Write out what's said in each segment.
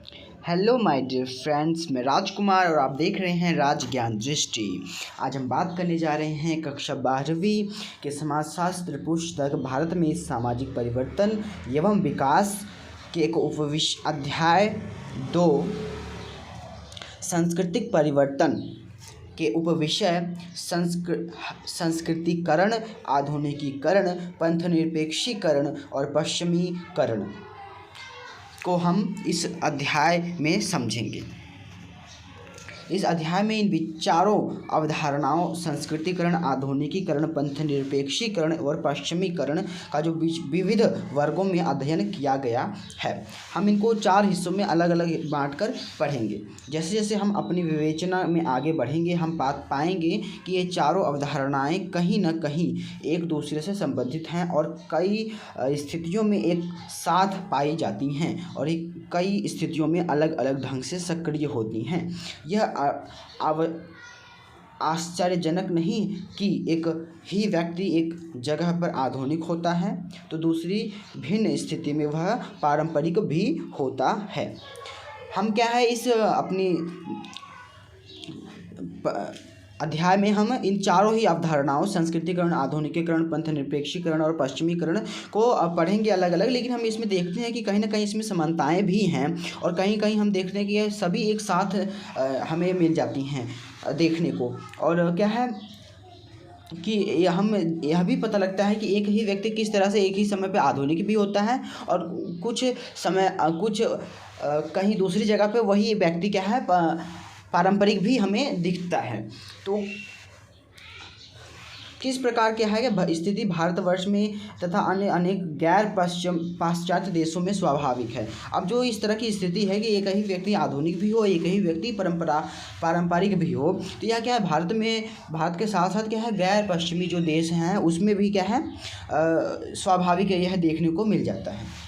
Hello my dear friends, मैं राजकुमार और आप देख रहे हैं राज ज्ञान दृष्टि। आज हम बात करने जा रहे हैं कक्षा 12वीं के समाजशास्त्र पुस्तक भारत में सामाजिक परिवर्तन एवं विकास के एक उपविषय अध्याय 2 सांस्कृतिक परिवर्तन के उपविषय संस्कृतिकरण, आधुनिकीकरण, पंथनिरपेक्षीकरण और पश्चिमीकरण को हम इस अध्याय में समझेंगे। इस अध्याय में इन विचारों, अवधारणाओं, संस्कृतिकरण, आधुनिकीकरण, पंथनिरपेक्षीकरण और पश्चिमीकरण का जो विविध वर्गों में अध्ययन किया गया है, हम इनको 4 हिस्सों में अलग अलग बांटकर पढ़ेंगे। जैसे जैसे हम अपनी विवेचना में आगे बढ़ेंगे, हम पाएंगे कि ये चारों अवधारणाएं कहीं न कहीं एक दूसरे से संबंधित हैं और कई स्थितियों में एक साथ पाई जाती हैं और कई स्थितियों में अलग अलग ढंग से सक्रिय होती हैं। यह आश्चर्यजनक नहीं कि एक ही व्यक्ति एक जगह पर आधुनिक होता है तो दूसरी भिन्न स्थिति में वह पारंपरिक भी होता है। हम क्या है, इस अपनी अध्याय में हम इन चारों ही अवधारणाओं, संस्कृतिकरण, आधुनिकीकरण, पंथनिरपेक्षीकरण और पश्चिमीकरण को पढ़ेंगे अलग अलग। लेकिन हम इसमें देखते हैं कि कहीं ना कहीं इसमें समानताएं भी हैं और कहीं कहीं हम देखते हैं कि ये सभी एक साथ हमें मिल जाती हैं देखने को। और क्या है कि हम यह भी पता लगता है कि एक ही व्यक्ति किस तरह से एक ही समय पे आधुनिक भी होता है और कुछ समय कहीं दूसरी जगह पे वही व्यक्ति क्या है, पारंपरिक भी हमें दिखता है। तो किस प्रकार क्या है कि स्थिति भारतवर्ष में तथा अन्य अनेक गैर पाश्चात्य देशों में स्वाभाविक है। अब जो इस तरह की स्थिति है कि एक ही व्यक्ति आधुनिक भी हो, एक ही व्यक्ति पारंपरिक भी हो, तो यह क्या है, भारत के साथ साथ क्या है, गैर पश्चिमी जो देश हैं उसमें भी क्या है, स्वाभाविक यह देखने को मिल जाता है।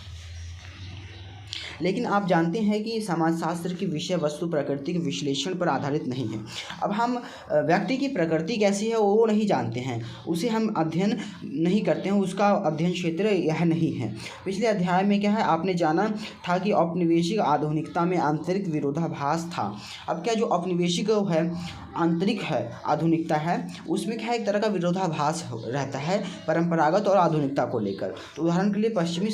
लेकिन आप जानते हैं कि समाजशास्त्र की विषय वस्तु प्रकृति के विश्लेषण पर आधारित नहीं है। अब हम व्यक्ति की प्रकृति कैसी है वो नहीं जानते हैं, उसे हम अध्ययन नहीं करते हैं, उसका अध्ययन क्षेत्र यह नहीं है। पिछले अध्याय में क्या है, आपने जाना था कि औपनिवेशिक आधुनिकता में आंतरिक विरोधाभास था। अब क्या जो औपनिवेशिक है, आंतरिक है, आधुनिकता है, उसमें क्या है, एक तरह का विरोधाभास रहता है परंपरागत और आधुनिकता को लेकर। तो उदाहरण के लिए पश्चिमी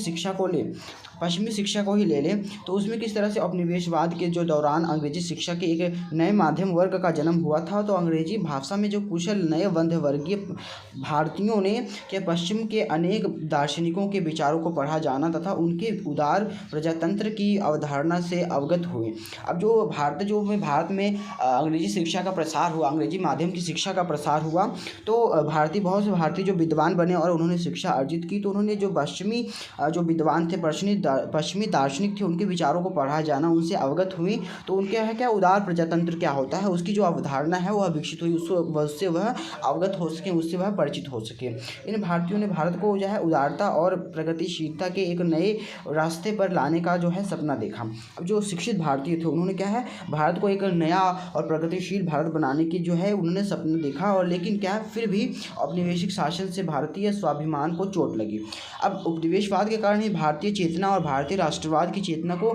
शिक्षा को ही ले लें तो उसमें किस तरह से औपनिवेशवाद के जो दौरान अंग्रेजी शिक्षा के एक नए माध्यम वर्ग का जन्म हुआ था। तो अंग्रेजी भाषा में जो कुशल नए मध्यवर्गीय भारतीयों ने के पश्चिम के अनेक दार्शनिकों के विचारों को पढ़ा जाना तथा उनके उदार प्रजातंत्र की अवधारणा से अवगत हुए। अब जो भारत में अंग्रेजी शिक्षा का प्रसार हुआ, अंग्रेजी माध्यम की शिक्षा का प्रसार हुआ, तो बहुत से भारतीय जो विद्वान बने और उन्होंने शिक्षा अर्जित की, तो उन्होंने जो पश्चिमी जो विद्वान थे, पश्चिमी दार्शनिक थे, उनके विचारों को पढ़ा जाना, उनसे अवगत हुई, तो उनके है क्या, उदार प्रजातंत्र क्या होता है उसकी जो अवधारणा है वह विकसित हुई, उससे वह अवगत हो सके, उससे वह परिचित हो सके। इन भारतीयों ने भारत को जो है उदारता और प्रगतिशीलता के एक नए रास्ते पर लाने का जो है सपना देखा। अब जो शिक्षित भारतीय थे उन्होंने क्या है, भारत को एक नया और प्रगतिशील भारत बनाने की जो है उन्होंने सपना देखा। और लेकिन क्या है, फिर भी औपनिवेशिक शासन से भारतीय स्वाभिमान को चोट लगी। अब उपनिवेशवाद के कारण ही भारतीय चेतना और भारतीय राष्ट्रवाद की चेतना को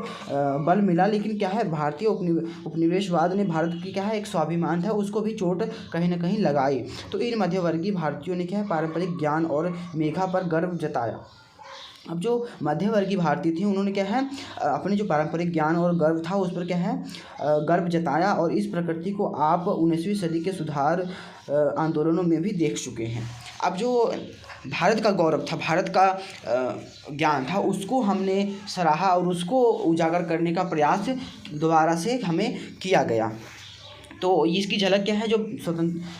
बल मिला, लेकिन क्या है, भारतीय उपनिवेशवाद ने भारत की क्या है, एक स्वाभिमान था, उसको भी चोट कहीं ना कहीं लगाई। तो इन मध्यवर्गीय भारतीयों ने क्या है, पारंपरिक ज्ञान और मेघा पर गर्व जताया। अब जो मध्यवर्गीय भारतीय थे उन्होंने क्या है, अपने जो पारंपरिक ज्ञान और गर्व था उस पर क्या है, गर्व जताया। और इस प्रकृति को आप 19वीं सदी के सुधार आंदोलनों में भी देख चुके हैं। अब जो भारत का गौरव था, भारत का ज्ञान था, उसको हमने सराहा और उसको उजागर करने का प्रयास दोबारा से हमें किया गया। तो इसकी झलक क्या है, जो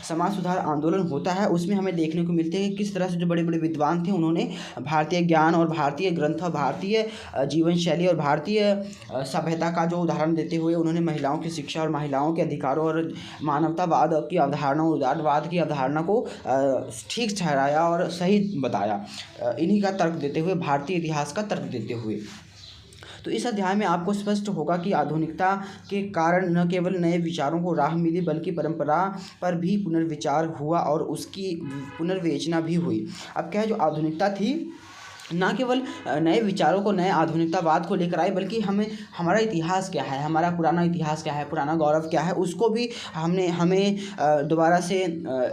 समाज सुधार आंदोलन होता है उसमें हमें देखने को मिलते हैं किस तरह से जो बड़े बड़े विद्वान थे उन्होंने भारतीय ज्ञान और भारतीय ग्रंथ, भारतीय जीवन शैली और भारतीय सभ्यता का जो उदाहरण देते हुए उन्होंने महिलाओं की शिक्षा और महिलाओं के अधिकारों और मानवतावाद की अवधारणा, उदारवाद की अवधारणा को ठीक ठहराया और सही बताया। इन्हीं का तर्क देते हुए, भारतीय इतिहास का तर्क देते हुए। तो इस अध्याय में आपको स्पष्ट होगा कि आधुनिकता के कारण न केवल नए विचारों को राह मिली बल्कि परंपरा पर भी पुनर्विचार हुआ और उसकी पुनर्विवेचना भी हुई। अब क्या है, जो आधुनिकता थी ना केवल नए विचारों को, नए आधुनिकतावाद को लेकर आई, बल्कि हमारा इतिहास क्या है, हमारा पुराना इतिहास क्या है, पुराना गौरव क्या है, उसको भी हमें दोबारा से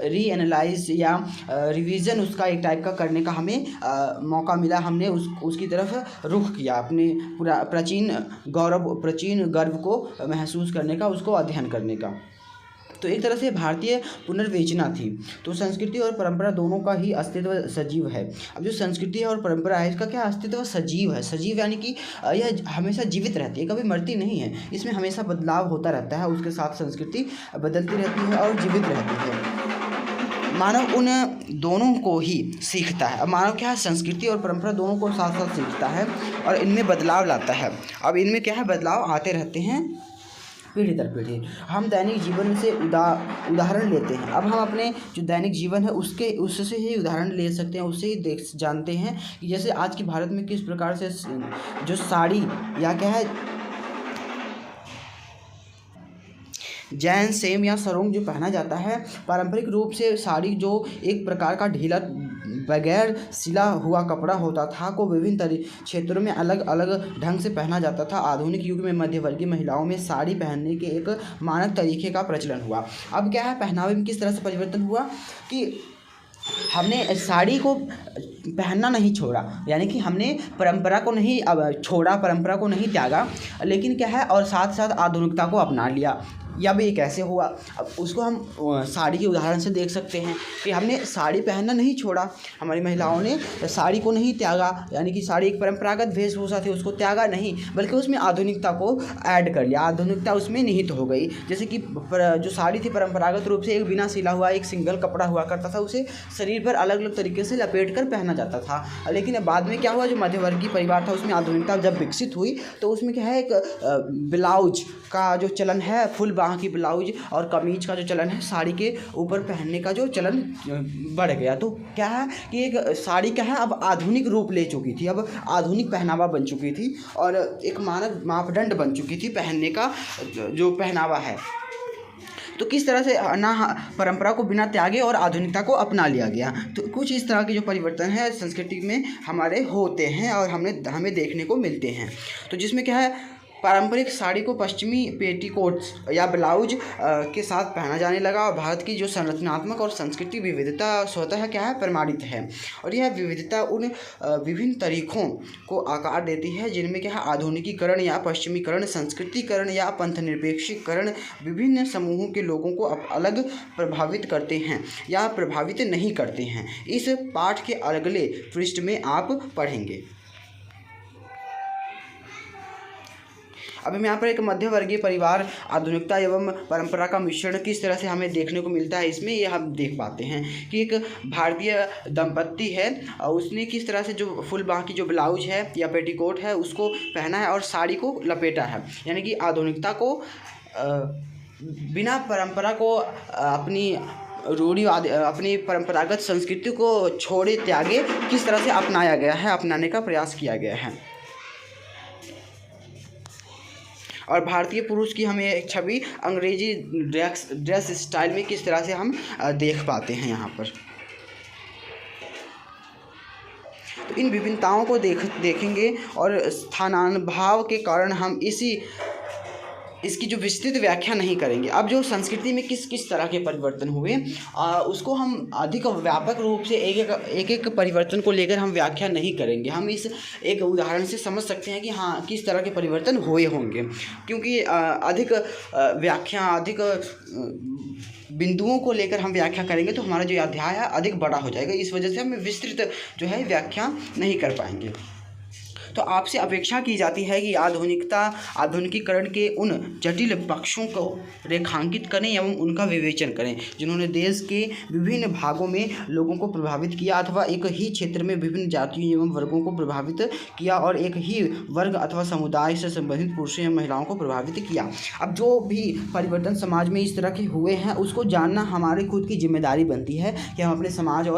रीएनालाइज या रिवीजन उसका एक टाइप का करने का हमें मौका मिला। हमने उसकी तरफ रुख किया, अपने प्राचीन गर्व को महसूस करने का, उसको अध्ययन करने का। तो एक तरह से भारतीय पुनर्विवेचना थी। तो संस्कृति और परंपरा दोनों का ही अस्तित्व सजीव है। अब जो संस्कृति है और परंपरा है, इसका क्या अस्तित्व सजीव है। सजीव यानी कि यह हमेशा जीवित रहती है, कभी मरती नहीं है। इसमें हमेशा बदलाव होता रहता है, उसके साथ संस्कृति बदलती रहती है और जीवित रहती है। मानव उन दोनों को ही सीखता है। अब मानव क्या है, संस्कृति और परंपरा दोनों को साथ साथ सीखता है और इनमें बदलाव लाता है। अब इनमें क्या है, बदलाव आते रहते हैं पीढ़ी दर पीढ़ी। हम दैनिक जीवन से उदाहरण लेते हैं। अब हम अपने जो दैनिक जीवन है उससे ही उदाहरण ले सकते हैं, उससे ही जानते हैं कि जैसे आज के भारत में किस प्रकार से जो साड़ी या क्या है जैन, सेम या सरोंग जो पहना जाता है, पारंपरिक रूप से साड़ी जो एक प्रकार का ढीला बगैर सिला हुआ कपड़ा होता था, को विभिन्न क्षेत्रों में अलग अलग ढंग से पहना जाता था। आधुनिक युग में मध्यवर्गीय महिलाओं में साड़ी पहनने के एक मानक तरीके का प्रचलन हुआ। अब क्या है, पहनावे में किस तरह से परिवर्तन हुआ कि हमने साड़ी को पहनना नहीं छोड़ा, यानी कि हमने परंपरा को नहीं छोड़ा, परंपरा को नहीं त्यागा, लेकिन क्या है और साथ साथ आधुनिकता को अपना लिया। या भी कैसे हुआ, अब उसको हम साड़ी के उदाहरण से देख सकते हैं कि हमने साड़ी पहनना नहीं छोड़ा, हमारी महिलाओं ने साड़ी को नहीं त्यागा, यानी कि साड़ी एक परंपरागत वेशभूषा थी, उसको त्यागा नहीं, बल्कि उसमें आधुनिकता को ऐड कर लिया, आधुनिकता उसमें निहित हो गई। जैसे कि जो साड़ी थी परंपरागत रूप से एक बिना सिला हुआ एक सिंगल कपड़ा हुआ करता था, उसे शरीर पर अलग अलग तरीके से लपेट कर पहना जाता था। लेकिन बाद में क्या हुआ, जो मध्यवर्गीय परिवार था उसमें आधुनिकता जब विकसित हुई तो उसमें क्या है, एक ब्लाउज का जो चलन है, फुल की ब्लाउज और कमीज का जो चलन है, साड़ी के ऊपर पहनने का जो चलन बढ़ गया। तो क्या है कि एक साड़ी क्या है अब आधुनिक रूप ले चुकी थी, अब आधुनिक पहनावा बन चुकी थी और एक मानक मापदंड बन चुकी थी पहनने का जो पहनावा है। तो किस तरह से ना परंपरा को बिना त्यागे और आधुनिकता को अपना लिया गया। तो कुछ इस तरह के जो परिवर्तन है संस्कृति में हमारे होते हैं और हमें देखने को मिलते हैं। तो जिसमें क्या है, पारंपरिक साड़ी को पश्चिमी पेटीकोट्स या ब्लाउज के साथ पहना जाने लगा और भारत की जो संरचनात्मक और सांस्कृतिक विविधता स्वतः क्या है, प्रमाणित है। और यह विविधता उन विभिन्न तरीकों को आकार देती है जिनमें क्या है, आधुनिकीकरण या पश्चिमीकरण, संस्कृतिकरण या पंथनिरपेक्षीकरण विभिन्न समूहों के लोगों को अलग प्रभावित करते हैं या प्रभावित नहीं करते हैं। इस पाठ के अगले पृष्ठ में आप पढ़ेंगे। अब हम यहाँ पर एक मध्यवर्गीय परिवार, आधुनिकता एवं परंपरा का मिश्रण किस तरह से हमें देखने को मिलता है, इसमें ये हम देख पाते हैं कि एक भारतीय दंपत्ति है और उसने किस तरह से जो फुल बाह की जो ब्लाउज है या पेटीकोट है उसको पहना है और साड़ी को लपेटा है, यानी कि आधुनिकता को बिना परंपरा को अपनी परंपरागत संस्कृति को छोड़े त्यागे किस तरह से अपनाया गया है, अपनाने का प्रयास किया गया है। और भारतीय पुरुष की हमें एक छवि अंग्रेजी ड्रेस स्टाइल में किस तरह से हम देख पाते हैं यहाँ पर। तो इन विभिन्नताओं को देखेंगे और स्थानानुभाव के कारण हम इसकी जो विस्तृत व्याख्या नहीं करेंगे। अब जो संस्कृति में किस तरह के परिवर्तन हुए उसको हम अधिक व्यापक रूप से एक परिवर्तन को लेकर हम व्याख्या नहीं करेंगे। हम इस एक उदाहरण से समझ सकते हैं कि हाँ किस तरह के परिवर्तन हुए होंगे, क्योंकि अधिक व्याख्या अधिक बिंदुओं को लेकर हम व्याख्या करेंगे तो हमारा जो अध्याय है अधिक बड़ा हो जाएगा। इस वजह से हम विस्तृत जो है व्याख्या नहीं कर पाएंगे। तो आपसे अपेक्षा की जाती है कि आधुनिकीकरण के उन जटिल पक्षों को रेखांकित करें एवं उनका विवेचन करें जिन्होंने देश के विभिन्न भागों में लोगों को प्रभावित किया अथवा एक ही क्षेत्र में विभिन्न जातियों एवं वर्गों को प्रभावित किया और एक ही वर्ग अथवा समुदाय से संबंधित पुरुषों एवं महिलाओं को प्रभावित किया। अब जो भी परिवर्तन समाज में इस तरह के हुए हैं उसको जानना हमारी खुद की जिम्मेदारी बनती है कि हम अपने समाज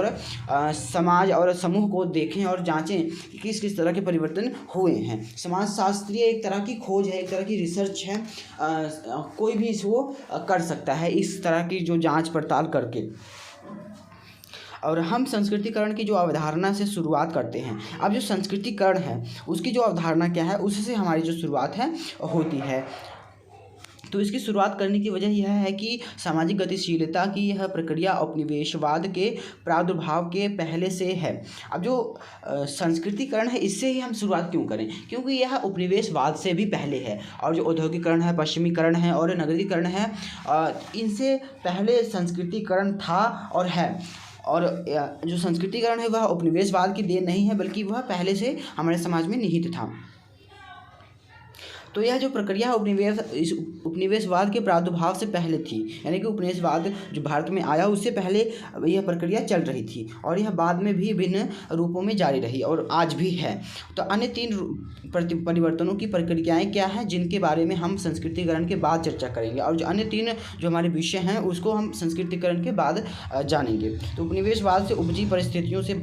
और समूह को देखें और जाँचें कि किस तरह के परिवर्तन हुए हैं। समाजशास्त्रीय एक तरह की खोज है, एक तरह की रिसर्च है, कोई भी इसको कर सकता है इस तरह की जो जांच पड़ताल करके। और हम संस्कृतिकरण की जो अवधारणा से शुरुआत करते हैं। अब जो संस्कृतिकरण है उसकी जो अवधारणा क्या है, उससे हमारी जो शुरुआत है होती है। तो इसकी शुरुआत करने की वजह यह है कि सामाजिक गतिशीलता की यह प्रक्रिया उपनिवेशवाद के प्रादुर्भाव के पहले से है। अब जो संस्कृतिकरण है इससे ही हम शुरुआत क्यों करें, क्योंकि यह उपनिवेशवाद से भी पहले है। और जो औद्योगिकरण है, पश्चिमीकरण है और नगरीकरण है, इनसे पहले संस्कृतिकरण था और है। और जो संस्कृतिकरण है वह उपनिवेशवाद की देन नहीं है, बल्कि वह पहले से हमारे समाज में निहित था। तो यह जो प्रक्रिया इस उपनिवेशवाद के प्रादुर्भाव से पहले थी, यानी कि उपनिवेशवाद जो भारत में आया उससे पहले यह प्रक्रिया चल रही थी और यह बाद में भी भिन्न रूपों में जारी रही और आज भी है। तो अन्य 3 परिवर्तनों की प्रक्रियाएं क्या हैं, जिनके बारे में हम संस्कृतिकरण के बाद चर्चा करेंगे, और जो अन्य 3 जो हमारे विषय हैं उसको हम संस्कृतिकरण के बाद जानेंगे। तो उपनिवेशवाद से उपजी परिस्थितियों से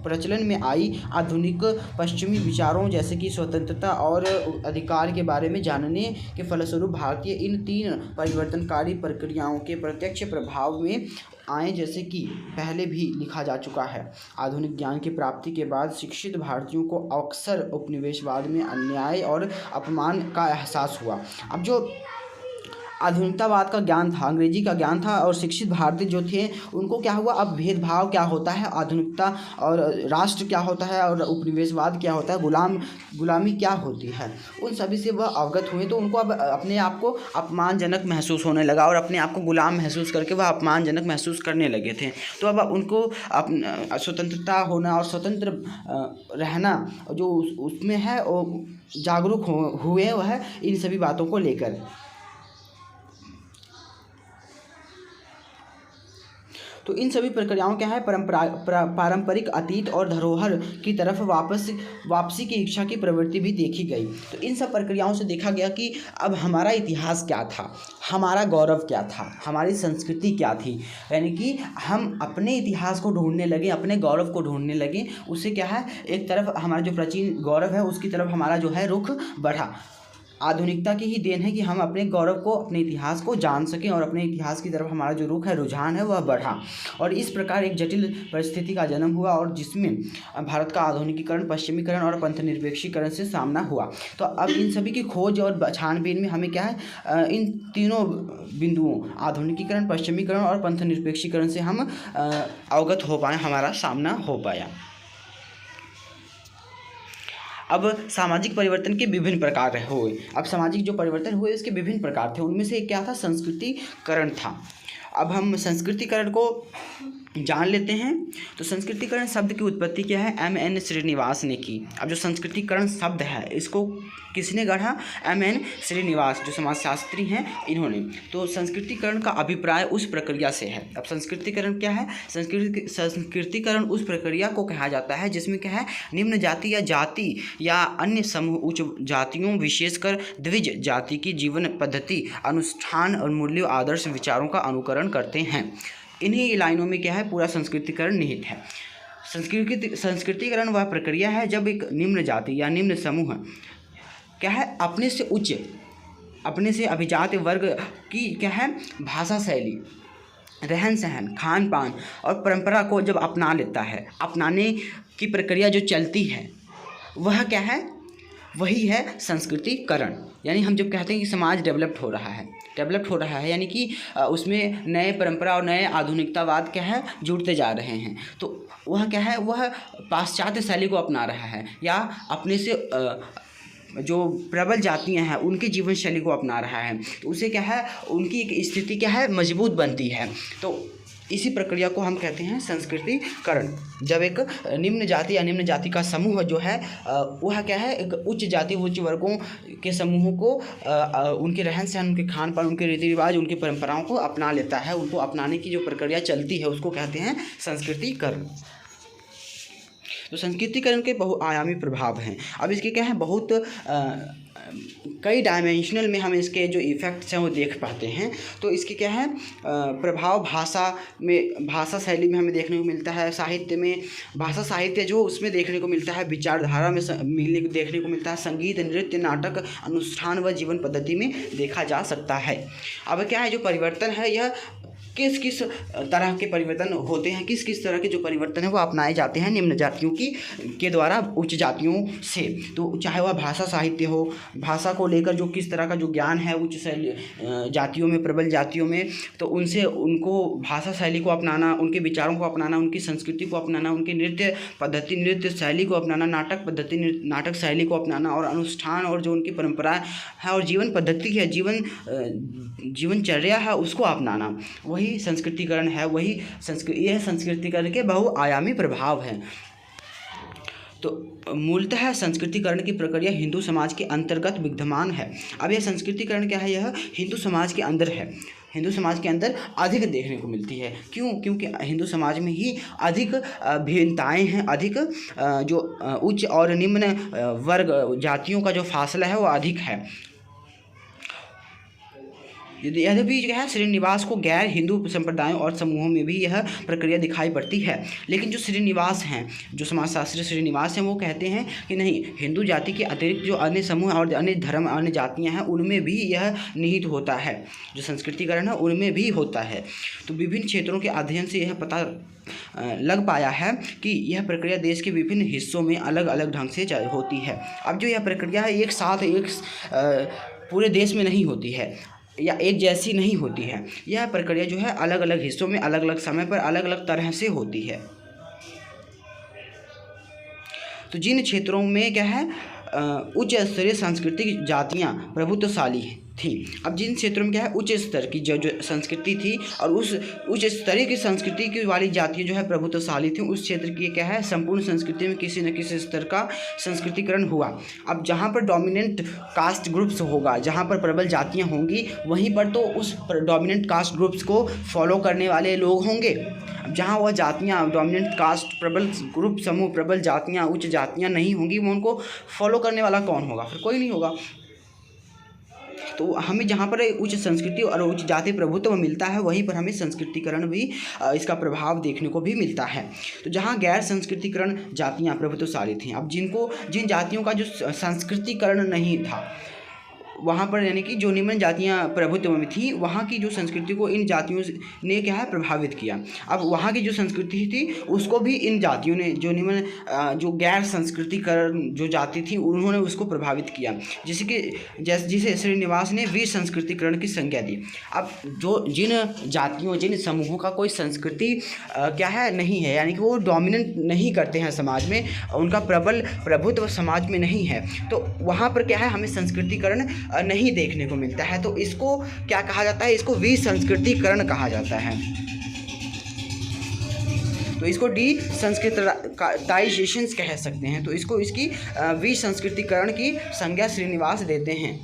प्रचलन में आई आधुनिक पश्चिमी विचारों जैसे कि स्वतंत्रता और अधिकार के बारे में जानने के फलस्वरूप भारतीय इन 3 परिवर्तनकारी प्रक्रियाओं के प्रत्यक्ष प्रभाव में आए, जैसे कि पहले भी लिखा जा चुका है। आधुनिक ज्ञान की प्राप्ति के बाद शिक्षित भारतीयों को अक्सर उपनिवेशवाद में अन्याय और अपमान का एहसास हुआ। अब जो आधुनिकतावाद का ज्ञान था, अंग्रेजी का ज्ञान था, और शिक्षित भारतीय जो थे उनको क्या हुआ, अब भेदभाव क्या होता है, आधुनिकता और राष्ट्र क्या होता है, और उपनिवेशवाद क्या होता है, गुलामी क्या होती है, उन सभी से वह अवगत हुए। तो उनको अब अपने आप को अपमानजनक महसूस होने लगा और अपने आप को गुलाम महसूस करके वह अपमानजनक महसूस करने लगे थे। तो अब उनको स्वतंत्रता होना और स्वतंत्र रहना जो उसमें है वो जागरूक हुए वह इन सभी बातों को लेकर। तो इन सभी प्रक्रियाओं क्या है, पारंपरिक अतीत और धरोहर की तरफ वापसी की इच्छा की प्रवृत्ति भी देखी गई। तो इन सब प्रक्रियाओं से देखा गया कि अब हमारा इतिहास क्या था, हमारा गौरव क्या था, हमारी संस्कृति क्या थी, यानी कि हम अपने इतिहास को ढूंढने लगे, अपने गौरव को ढूंढने लगे। उससे क्या है, एक तरफ हमारा जो प्राचीन गौरव है उसकी तरफ हमारा जो है रुख बढ़ा। आधुनिकता की ही देन है कि हम अपने गौरव को, अपने इतिहास को जान सकें और अपने इतिहास की तरफ हमारा जो रुख है, रुझान है, वह बढ़ा। और इस प्रकार एक जटिल परिस्थिति का जन्म हुआ और जिसमें भारत का आधुनिकीकरण, पश्चिमीकरण और पंथनिरपेक्षीकरण से सामना हुआ। तो अब इन सभी की खोज और छानबीन में हमें क्या है, इन तीनों बिंदुओं आधुनिकीकरण, पश्चिमीकरण और पंथनिरपेक्षीकरण से हम अवगत हो पाए, हमारा सामना हो पाया। अब सामाजिक परिवर्तन के विभिन्न प्रकार हुए। अब सामाजिक जो परिवर्तन हुए उसके विभिन्न प्रकार थे, उनमें से एक क्या था, संस्कृतिकरण था। अब हम संस्कृतिकरण को जान लेते हैं। तो संस्कृतिकरण शब्द की उत्पत्ति क्या है, M.N. श्रीनिवास ने की। अब जो संस्कृतिकरण शब्द है इसको किसने गढ़ा, M.N. श्रीनिवास जो समाजशास्त्री हैं इन्होंने। तो संस्कृतिकरण का अभिप्राय उस प्रक्रिया से है। अब संस्कृतिकरण क्या है, संस्कृतिकरण उस प्रक्रिया को कहा जाता है जिसमें क्या है, निम्न जाति या अन्य समूह उच्च जातियों विशेषकर द्विज जाति की जीवन पद्धति, अनुष्ठान और मूल्यों, आदर्श, विचारों का अनुकरण करते हैं। इन्हीं लाइनों में क्या है, पूरा संस्कृतिकरण निहित है। संस्कृतिकरण वह प्रक्रिया है जब एक निम्न जाति या निम्न समूह क्या है, अपने से उच्च, अपने से अभिजात वर्ग की क्या है, भाषा शैली, रहन सहन, खान पान और परंपरा को जब अपना लेता है, अपनाने की प्रक्रिया जो चलती है वह क्या है, वही है संस्कृतिकरण। यानी हम जब कहते हैं कि समाज डेवलप्ड हो रहा है यानी कि उसमें नए परंपरा और नए आधुनिकतावाद क्या है, जुड़ते जा रहे हैं। तो वह क्या है, वह पाश्चात्य शैली को अपना रहा है या अपने से जो प्रबल जातियां हैं उनकी जीवन शैली को अपना रहा है। तो उसे क्या है, उनकी एक स्थिति क्या है, मजबूत बनती है। तो इसी प्रक्रिया को हम कहते हैं संस्कृतिकरण। जब एक निम्न जाति या निम्न जाति का समूह जो है वह क्या है, एक उच्च जाति, उच्च वर्गों के समूहों को उनके रहन सहन, उनके खान पान, उनके रीति रिवाज, उनकी परंपराओं को अपना लेता है, उनको अपनाने की जो प्रक्रिया चलती है उसको कहते हैं संस्कृतिकरण। तो संस्कृतिकरण के बहुआयामी प्रभाव हैं। अब इसके क्या है, बहुत कई डायमेंशनल में हम इसके जो इफ़ेक्ट्स हैं वो देख पाते हैं। तो इसके क्या है, प्रभाव भाषा शैली में हमें देखने को मिलता है, साहित्य में भाषा साहित्य जो उसमें देखने को मिलता है, विचारधारा में देखने को मिलता है, संगीत, नृत्य, नाटक, अनुष्ठान व जीवन पद्धति में देखा जा सकता है। अब क्या है, जो परिवर्तन है यह किस किस तरह के परिवर्तन होते हैं, किस किस तरह के जो परिवर्तन है वो अपनाए जाते हैं निम्न जातियों के द्वारा उच्च जातियों से। तो चाहे वह भाषा साहित्य हो, भाषा को लेकर जो किस तरह का जो ज्ञान है उच्च जातियों में, प्रबल जातियों में, तो उनसे उनको भाषा शैली को अपनाना, उनके विचारों को अपनाना, उनकी संस्कृति को अपनाना, उनकी नृत्य पद्धति, नृत्य शैली को अपनाना, नाटक पद्धति, नाटक शैली को अपनाना, और अनुष्ठान और जो उनकी परंपरा है और जीवन पद्धति है, जीवनचर्या है, उसको अपनाना, वही संस्कृतिकरण है। वही यह संस्कृतिकरण के बहुआयामी प्रभाव हैं। तो मूलतः संस्कृतिकरण की प्रक्रिया हिंदू समाज के अंतर्गत विद्यमान है। अब यह संस्कृतिकरण क्या है, यह हिंदू समाज के अंदर है, हिंदू समाज के अंदर अधिक देखने को मिलती है। क्यों? क्योंकि हिंदू समाज में ही अधिक भिन्नताएं हैं, अधिक जो उच्च और निम्न वर्ग जातियों का जो फासला है वो अधिक है। यद्यपि जो है श्रीनिवास को गैर हिंदू संप्रदायों और समूहों में भी यह प्रक्रिया दिखाई पड़ती है, लेकिन जो श्रीनिवास हैं, जो समाजशास्त्री श्रीनिवास हैं, वो कहते हैं कि नहीं, हिंदू जाति के अतिरिक्त जो अन्य समूह और अन्य धर्म, अन्य जातियां हैं, उनमें भी यह निहित होता है, जो संस्कृतिकरण है उनमें भी होता है। तो विभिन्न क्षेत्रों के अध्ययन से यह पता लग पाया है कि यह प्रक्रिया देश के विभिन्न हिस्सों में अलग अलग ढंग से होती है। अब जो यह प्रक्रिया है एक साथ पूरे देश में नहीं होती है या एक जैसी नहीं होती है। यह प्रक्रिया जो है अलग अलग हिस्सों में अलग अलग समय पर अलग अलग तरह से होती है। तो जिन क्षेत्रों में क्या है उच्च स्तरीय सांस्कृतिक जातियाँ प्रभुत्वशाली थी, अब जिन क्षेत्रों में क्या है उच्च स्तर की जो संस्कृति थी और उस उच्च स्तरीय की संस्कृति की वाली जातियाँ जो है प्रभुत्वशाली थी, उस क्षेत्र की क्या है संपूर्ण संस्कृति में किसी न किसी स्तर का संस्कृतिकरण हुआ। अब जहाँ पर डोमिनेंट कास्ट ग्रुप्स होगा, जहाँ पर प्रबल जातियाँ होंगी, वहीं पर तो उस डोमिनेंट कास्ट ग्रुप्स को फॉलो करने वाले लोग होंगे। अब जहाँ वह जातियाँ डोमिनेंट कास्ट, प्रबल ग्रुप, समूह, प्रबल जातियाँ, उच्च जातियाँ नहीं होंगी, वो उनको फॉलो करने वाला कौन होगा? फिर कोई नहीं होगा। तो हमें जहाँ पर उच्च संस्कृति और उच्च जाति प्रभुत्व मिलता है, वहीं पर हमें संस्कृतिकरण भी इसका प्रभाव देखने को भी मिलता है। तो जहाँ गैर संस्कृतिकरण जातियाँ प्रभुत्वशाली थीं, अब जिन जातियों का जो संस्कृतिकरण नहीं था, वहाँ पर यानी कि जो निम्न जातियाँ प्रभुत्व में थी, वहाँ की जो संस्कृति को इन जातियों ने क्या है प्रभावित किया। अब वहाँ की जो संस्कृति थी उसको भी इन जातियों ने, जो निम्न जो गैर संस्कृतिकरण जो जाति थी, उन्होंने उसको प्रभावित किया, जिसे श्रीनिवास ने विसंस्कृतिकरण की संज्ञा दी। अब जिन जातियों, जिन समूहों का कोई संस्कृति क्या है नहीं है, यानी कि वो डोमिनेंट नहीं करते हैं समाज में, उनका प्रबल प्रभुत्व समाज में नहीं है, तो वहाँ पर क्या है हमें संस्कृतिकरण नहीं देखने को मिलता है। तो इसको क्या कहा जाता है? इसको विसंस्कृतिकरण कहा जाता है। तो इसको डिसंस्कृताइजेशन कह सकते हैं। तो इसको इसकी विसंस्कृतिकरण की संज्ञा श्रीनिवास देते हैं।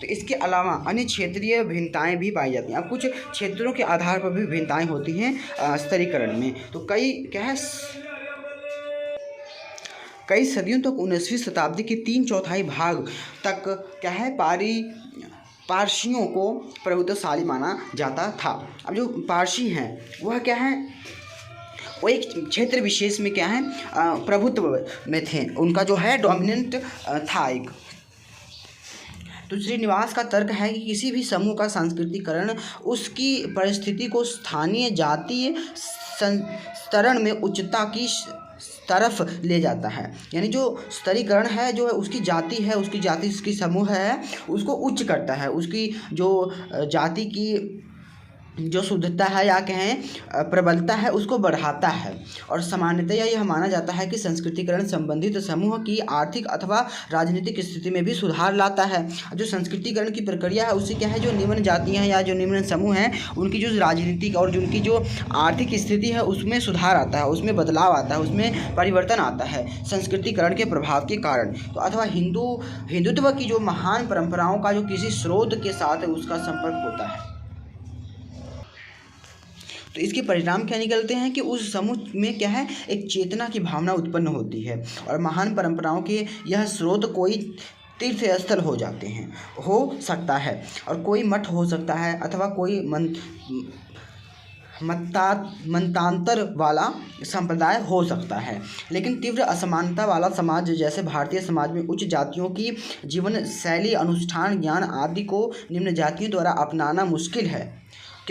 तो इसके अलावा अन्य क्षेत्रीय भिन्नताएं भी पाई जाती हैं। अब कुछ क्षेत्रों के आधार पर भी भिन्नताएं होती हैं स्तरीकरण में। तो कई सदियों तक 19वीं शताब्दी के 3/4 भाग तक क्या है पारसियों को प्रभुत्वशाली माना जाता था। अब जो पारसी हैं वह क्या है, वो एक क्षेत्र विशेष में क्या है प्रभुत्व में थे, उनका जो है डोमिनेंट था एक। तो श्रीनिवास का तर्क है कि किसी भी समूह का सांस्कृतिकरण उसकी परिस्थिति को स्थानीय जातीय स्तरण में उच्चता की तरफ ले जाता है। यानी जो स्तरीकरण है, जो उसकी जाति है, उसकी जाति उसकी समूह है, उसको उच्च करता है, उसकी जो जाति की जो शुद्धता है या कहें प्रबलता है उसको बढ़ाता है। और सामान्यतः यह माना जाता है कि संस्कृतिकरण संबंधित समूह की आर्थिक अथवा राजनीतिक स्थिति में भी सुधार लाता है। जो संस्कृतिकरण की प्रक्रिया है उससे क्या है, जो निम्न जातियाँ हैं या जो निम्न समूह हैं, उनकी जो राजनीतिक और उनकी जो आर्थिक स्थिति है उसमें सुधार आता है, उसमें बदलाव आता है, उसमें परिवर्तन आता है संस्कृतिकरण के प्रभाव के कारण। तो अथवा हिंदुत्व की जो महान परंपराओं का जो किसी स्रोत के साथ उसका संपर्क होता है। तो इसके परिणाम क्या निकलते हैं कि उस समूह में क्या है एक चेतना की भावना उत्पन्न होती है और महान परंपराओं के यह स्रोत कोई तीर्थ स्थल हो सकता है और कोई मठ हो सकता है अथवा कोई मतांतर वाला संप्रदाय हो सकता है। लेकिन तीव्र असमानता वाला समाज जैसे भारतीय समाज में उच्च जातियों की जीवन शैली, अनुष्ठान, ज्ञान आदि को निम्न जातियों द्वारा अपनाना मुश्किल है,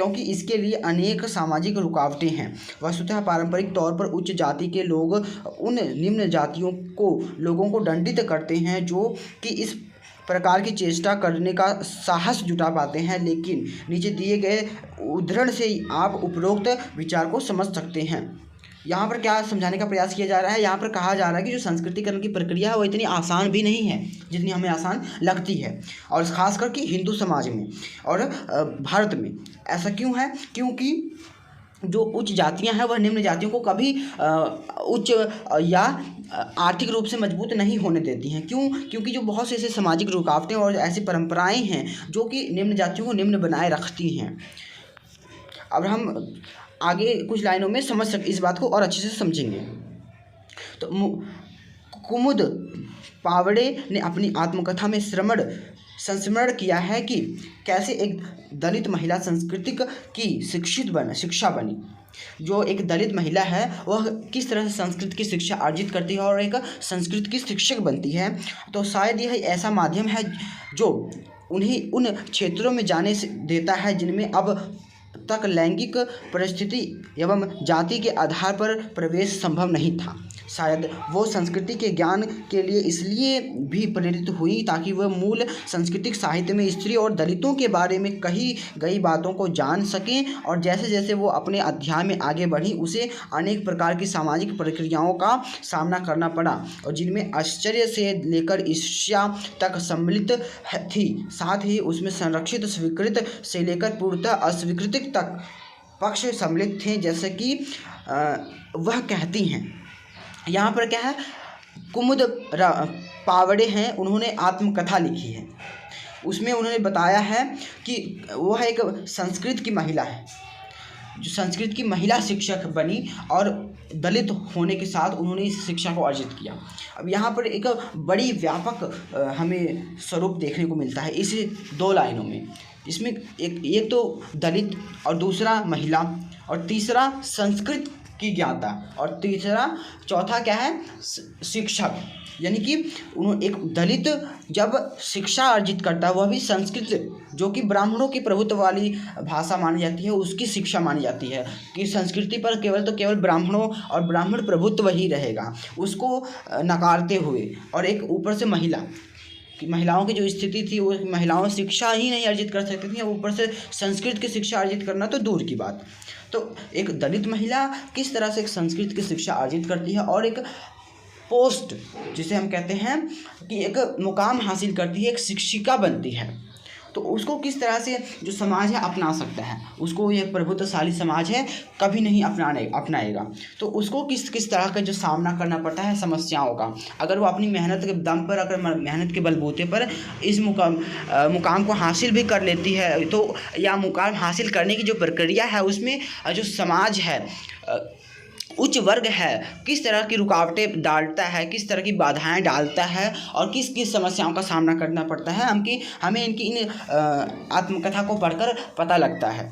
क्योंकि इसके लिए अनेक सामाजिक रुकावटें हैं। वस्तुतः पारंपरिक तौर पर उच्च जाति के लोग उन निम्न जातियों को लोगों को दंडित करते हैं जो कि इस प्रकार की चेष्टा करने का साहस जुटा पाते हैं। लेकिन नीचे दिए गए उदाहरण से आप उपरोक्त विचार को समझ सकते हैं। यहाँ पर क्या समझाने का प्रयास किया जा रहा है, यहाँ पर कहा जा रहा है कि जो संस्कृतिकरण की प्रक्रिया है वो इतनी आसान भी नहीं है जितनी हमें आसान लगती है, और ख़ास करके हिंदू समाज में और भारत में। ऐसा क्यों है? क्योंकि जो उच्च जातियां हैं वह निम्न जातियों को कभी उच्च या आर्थिक रूप से मजबूत नहीं होने देती हैं। क्यों? क्योंकि जो बहुत से ऐसे सामाजिक रुकावटें और ऐसी परंपराएं हैं जो कि निम्न जातियों को निम्न बनाए रखती हैं। अब हम आगे कुछ लाइनों में इस बात को और अच्छे से समझेंगे। तो कुमुद पावड़े ने अपनी आत्मकथा में संस्मरण किया है कि कैसे एक दलित महिला सांस्कृतिक की शिक्षा बनी। जो एक दलित महिला है वह किस तरह से संस्कृत की शिक्षा अर्जित करती है और एक संस्कृत की शिक्षक बनती है। तो शायद यह ऐसा माध्यम है जो उन्हें उन क्षेत्रों में जाने से देता है जिनमें अब तक लैंगिक परिस्थिति एवं जाति के आधार पर प्रवेश संभव नहीं था। शायद वो संस्कृति के ज्ञान के लिए इसलिए भी प्रेरित हुई ताकि वह मूल सांस्कृतिक साहित्य में स्त्री और दलितों के बारे में कही गई बातों को जान सकें। और जैसे जैसे वो अपने अध्याय में आगे बढ़ी उसे अनेक प्रकार की सामाजिक प्रक्रियाओं का सामना करना पड़ा और जिनमें आश्चर्य से लेकर ईर्ष्या तक सम्मिलित थी। साथ ही उसमें संरक्षित स्वीकृत से लेकर पूर्णतः अस्वीकृत तक पक्ष सम्मिलित थे। जैसे कि वह कहती हैं, यहाँ पर क्या है, कुमुद पावड़े हैं, उन्होंने आत्मकथा लिखी है। उसमें उन्होंने बताया है कि वह एक संस्कृत की महिला है जो संस्कृत की महिला शिक्षक बनी और दलित होने के साथ उन्होंने इस शिक्षा को अर्जित किया। अब यहाँ पर एक बड़ी व्यापक हमें स्वरूप देखने को मिलता है इस 2 लाइनों में। इसमें एक तो दलित और दूसरा महिला और तीसरा संस्कृत की ज्ञाता और चौथा क्या है, शिक्षक। यानी कि एक दलित जब शिक्षा अर्जित करता है वह भी संस्कृत जो कि ब्राह्मणों की प्रभुत्व वाली भाषा मानी जाती है उसकी शिक्षा मानी जाती है कि संस्कृति पर केवल ब्राह्मणों और ब्राह्मण प्रभुत्व ही रहेगा, उसको नकारते हुए। और एक ऊपर से महिलाओं की जो स्थिति थी वो महिलाओं शिक्षा ही नहीं अर्जित कर सकती थी, ऊपर से संस्कृत की शिक्षा अर्जित करना तो दूर की बात। तो एक दलित महिला किस तरह से एक संस्कृत की शिक्षा अर्जित करती है और एक पोस्ट जिसे हम कहते हैं कि एक मुकाम हासिल करती है, एक शिक्षिका बनती है, तो उसको किस तरह से जो समाज है अपना सकता है। उसको ये प्रभुत्वशाली समाज है कभी नहीं अपनाएगा। तो उसको किस तरह का जो सामना करना पड़ता है समस्याओं का, अगर वो अपनी मेहनत के दम पर, अगर मेहनत के बलबूते पर इस मुकाम को हासिल भी कर लेती है, तो या मुकाम हासिल करने की जो प्रक्रिया है उसमें जो समाज है, उच्च वर्ग है, किस तरह की रुकावटें डालता है, किस तरह की बाधाएं डालता है और किस किस समस्याओं का सामना करना पड़ता है, हमें इन आत्मकथा को पढ़कर पता लगता है।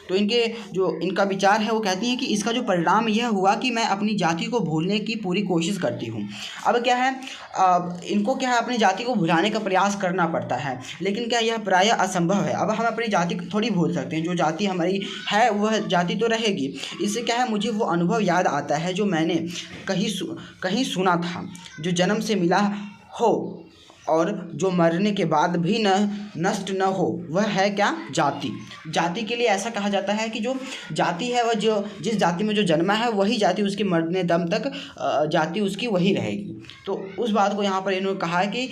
तो इनका विचार है वो कहती हैं कि इसका जो परिणाम यह हुआ कि मैं अपनी जाति को भूलने की पूरी कोशिश करती हूँ। अब क्या है, इनको क्या है, अपनी जाति को भुलाने का प्रयास करना पड़ता है, लेकिन क्या यह प्रायः असंभव है। अब हम अपनी जाति को थोड़ी भूल सकते हैं, जो जाति हमारी है वह जाति तो रहेगी। इससे क्या है, मुझे वो अनुभव याद आता है जो मैंने कहीं सुना था, जो जन्म से मिला हो और जो मरने के बाद भी नष्ट न हो, वह है क्या, जाति। जाति के लिए ऐसा कहा जाता है कि जो जाति है वह जिस जाति में जो जन्मा है वही जाति उसके मरने दम तक जाति उसकी वही रहेगी। तो उस बात को यहाँ पर इन्होंने कहा है कि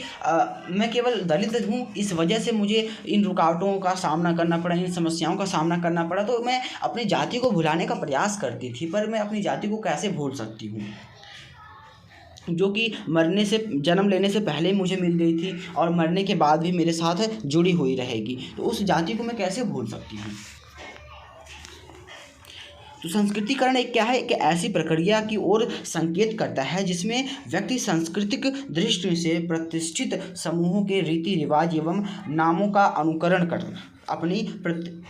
मैं केवल दलित हूँ, इस वजह से मुझे इन रुकावटों का सामना करना पड़ा, इन समस्याओं का सामना करना पड़ा। तो मैं अपनी जाति को भुलाने का प्रयास करती थी, पर मैं अपनी जाति को कैसे भूल सकती हूँ जो कि जन्म लेने से पहले ही मुझे मिल गई थी और मरने के बाद भी मेरे साथ जुड़ी हुई रहेगी। तो उस जाति को मैं कैसे भूल सकती हूँ। तो संस्कृतिकरण एक क्या है, एक ऐसी प्रक्रिया की ओर संकेत करता है जिसमें व्यक्ति सांस्कृतिक दृष्टि से प्रतिष्ठित समूहों के रीति रिवाज एवं नामों का अनुकरण अपनी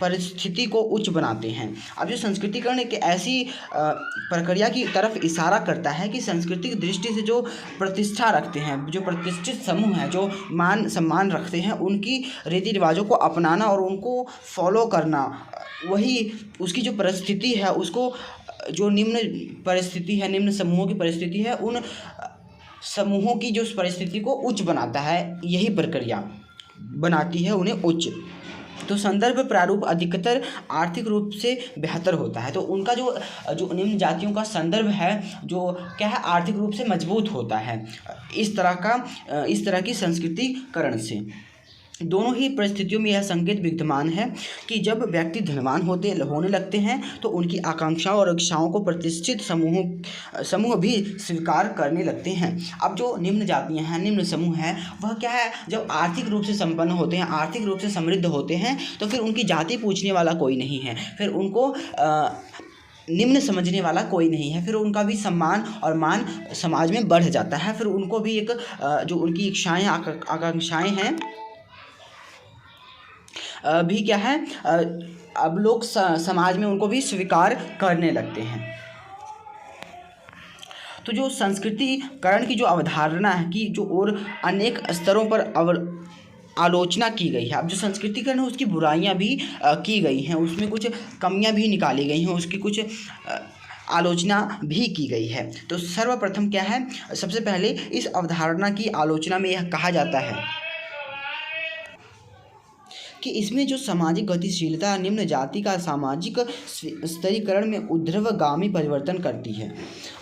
परिस्थिति को उच्च बनाते हैं। अब जो संस्कृतिकरण एक ऐसी प्रक्रिया की तरफ इशारा करता है कि सांस्कृतिक दृष्टि से जो प्रतिष्ठा रखते हैं, जो प्रतिष्ठित समूह हैं, जो मान सम्मान रखते हैं, उनकी रीति रिवाजों को अपनाना और उनको फॉलो करना, वही उसकी जो परिस्थिति है उसको, जो निम्न परिस्थिति है, निम्न समूहों की परिस्थिति है, उन समूहों की जो परिस्थिति को उच्च बनाता है, यही प्रक्रिया बनाती है उन्हें उच्च। तो संदर्भ प्रारूप अधिकतर आर्थिक रूप से बेहतर होता है। तो उनका जो निम्न जातियों का संदर्भ है, जो क्या है, आर्थिक रूप से मजबूत होता है इस तरह की संस्कृतिकरण से। दोनों ही परिस्थितियों में यह संकेत विद्यमान है कि जब व्यक्ति धनवान होने लगते हैं तो उनकी आकांक्षाओं और इच्छाओं को प्रतिष्ठित समूह भी स्वीकार करने लगते हैं। अब जो निम्न जातियां हैं, निम्न समूह हैं, वह क्या है, जब आर्थिक रूप से संपन्न होते हैं, आर्थिक रूप से समृद्ध होते हैं, तो फिर उनकी जाति पूछने वाला कोई नहीं है, फिर उनको निम्न समझने वाला कोई नहीं है, फिर उनका भी सम्मान और मान समाज में बढ़ जाता है। फिर उनको भी एक जो उनकी इच्छाएँ आकांक्षाएँ हैं भी क्या है, अब लोग समाज में उनको भी स्वीकार करने लगते हैं। तो जो संस्कृतिकरण की जो अवधारणा है कि जो और अनेक स्तरों पर आलोचना की गई है। अब जो संस्कृतिकरण है उसकी बुराइयां भी की गई हैं, उसमें कुछ कमियां भी निकाली गई हैं, उसकी कुछ आलोचना भी की गई है। तो सर्वप्रथम क्या है, सबसे पहले इस अवधारणा की आलोचना में यह कहा जाता है कि इसमें जो सामाजिक गतिशीलता निम्न जाति का सामाजिक स्तरीकरण में ऊर्ध्वगामी परिवर्तन करती है।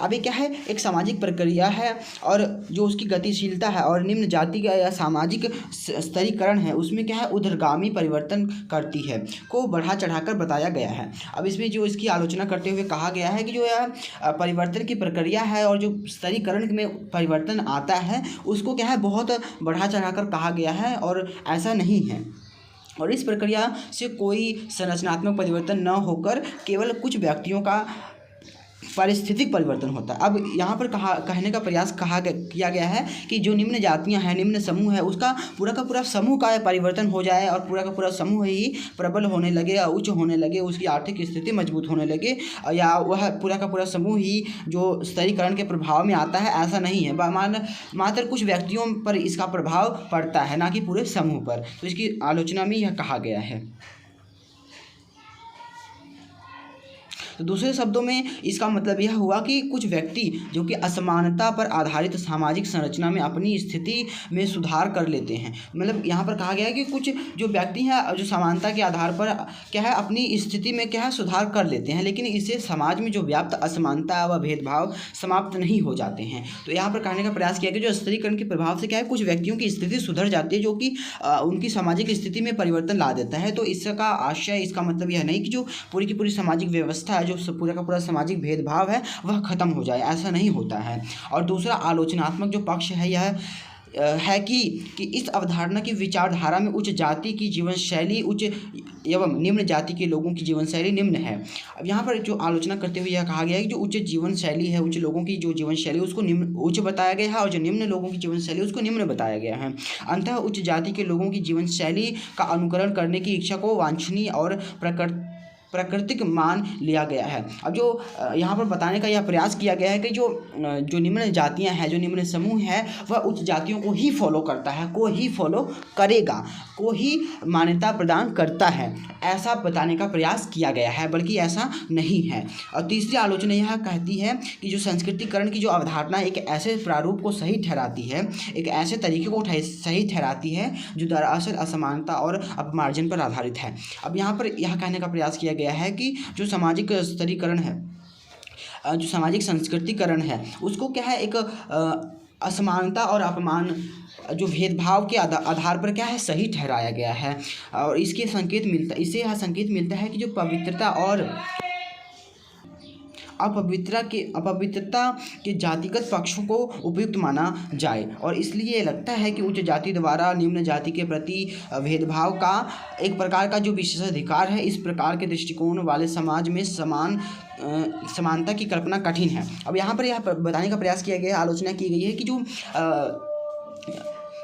अब ये क्या है, एक सामाजिक प्रक्रिया है और जो उसकी गतिशीलता है और निम्न जाति का या सामाजिक स्तरीकरण है उसमें क्या है, ऊर्ध्वगामी परिवर्तन करती है को बढ़ा चढ़ाकर बताया गया है। अब इसमें जो इसकी आलोचना करते हुए कहा गया है कि जो यह परिवर्तन की प्रक्रिया है और जो स्तरीकरण में परिवर्तन आता है उसको क्या है, बहुत बढ़ा चढ़ाकर कहा गया है और ऐसा नहीं है। और इस प्रक्रिया से कोई संरचनात्मक परिवर्तन न होकर केवल कुछ व्यक्तियों का पारिस्थितिक परिवर्तन होता है। अब यहाँ पर कहने का प्रयास किया गया है कि जो निम्न जातियाँ हैं, निम्न समूह है, उसका पूरा का पूरा समूह का परिवर्तन हो जाए और पूरा का पूरा समूह ही प्रबल होने लगे या उच्च होने लगे, उसकी आर्थिक स्थिति मजबूत होने लगे, या वह पूरा का पूरा समूह ही जो स्तरीकरण के प्रभाव में आता है, ऐसा नहीं है। मात्र कुछ व्यक्तियों पर इसका प्रभाव पड़ता है, ना कि पूरे समूह पर। तो इसकी आलोचना में यह कहा गया है। तो दूसरे शब्दों में इसका मतलब यह हुआ कि कुछ व्यक्ति जो कि असमानता पर आधारित सामाजिक संरचना में अपनी स्थिति में सुधार कर लेते हैं। मतलब यहाँ पर कहा गया है कि कुछ जो व्यक्ति हैं जो समानता के आधार पर क्या है, अपनी स्थिति में क्या है, सुधार कर लेते हैं, लेकिन इससे समाज में जो व्याप्त असमानता व भेदभाव समाप्त नहीं हो जाते हैं। तो यहाँ पर कहने का प्रयास किया कि जो स्तरीकरण के प्रभाव से क्या है, कुछ व्यक्तियों की स्थिति सुधर जाती है, जो कि उनकी सामाजिक स्थिति में परिवर्तन ला देता है। तो इसका आशय, इसका मतलब यह नहीं कि जो पूरी की पूरी सामाजिक व्यवस्था जो पूरा का पूरा सामाजिक भेदभाव है वह खत्म हो जाए, ऐसा नहीं होता है। और दूसरा आलोचनात्मक जो पक्ष है यह है कि इस अवधारणा की विचारधारा में उच्च जाति की जीवन शैली उच्च एवं निम्न जाति के लोगों की जीवन शैली निम्न है। अब यहाँ पर जो आलोचना करते हुए यह कहा गया है कि जो उच्च जीवन शैली है, उच्च लोगों की जो जीवन शैली उसको निम्न उच्च बताया गया है और जो निम्न लोगों की जीवन शैली उसको निम्न बताया गया है। अंततः उच्च जाति के लोगों की जीवन शैली का अनुकरण करने की इच्छा को वांछनीय और प्राकृतिक मान लिया गया है। अब जो यहाँ पर बताने का यह प्रयास किया गया है कि जो निम्न जातियाँ हैं, जो निम्न समूह है, वह उच्च जातियों को ही फॉलो करता है, को ही फॉलो करेगा, को ही मान्यता प्रदान करता है, ऐसा बताने का प्रयास किया गया है, बल्कि ऐसा नहीं है। और तीसरी आलोचना यह कहती है कि जो संस्कृतिकरण की जो अवधारणा एक ऐसे प्रारूप को सही ठहराती है, एक ऐसे तरीके को सही ठहराती है जो दरअसल असमानता और अपमार्जन पर आधारित है। अब यहाँ पर यह कहने का प्रयास किया गया है कि जो सामाजिक स्तरीकरण है, जो सामाजिक संस्कृतिकरण है, उसको क्या है, एक असमानता और अपमान जो भेदभाव के आधार पर क्या है, सही ठहराया गया है। और इससे यह संकेत मिलता है कि जो पवित्रता और अपवित्रता के जातिगत पक्षों को उपयुक्त माना जाए। और इसलिए लगता है कि उच्च जाति द्वारा निम्न जाति के प्रति भेदभाव का एक प्रकार का जो विशेषाधिकार है, इस प्रकार के दृष्टिकोण वाले समाज में समानता की कल्पना कठिन है। अब यहाँ पर यह बताने का प्रयास किया गया, आलोचना की गई है कि जो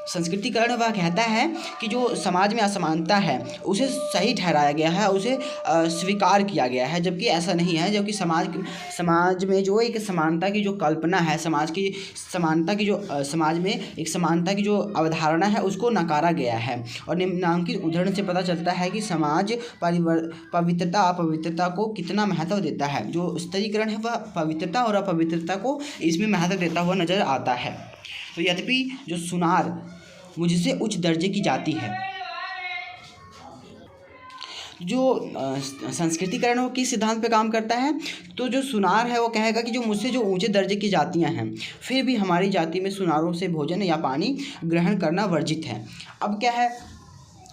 संस्कृतिकरण वह कहता है कि जो समाज में असमानता है उसे सही ठहराया गया है, उसे स्वीकार किया गया है, जबकि ऐसा नहीं है। जबकि समाज में जो एक समानता की जो कल्पना है, समाज की समानता की जो समाज में एक समानता की जो अवधारणा है उसको नकारा गया है। और निम्नांकित उदाहरण से पता चलता है कि समाज पवित्रता अपवित्रता को कितना महत्व देता है। जो स्तरीकरण है वह पवित्रता और अपवित्रता को इसमें महत्व देता हुआ नजर आता है। तो यद्यपि जो सुनार मुझसे उच्च दर्जे की जाति है, जो संस्कृतिकरण वो किस सिद्धांत पे काम करता है, तो जो सुनार है वो कहेगा कि जो मुझसे जो ऊंचे दर्जे की जातियां हैं फिर भी हमारी जाति में सुनारों से भोजन या पानी ग्रहण करना वर्जित है। अब क्या है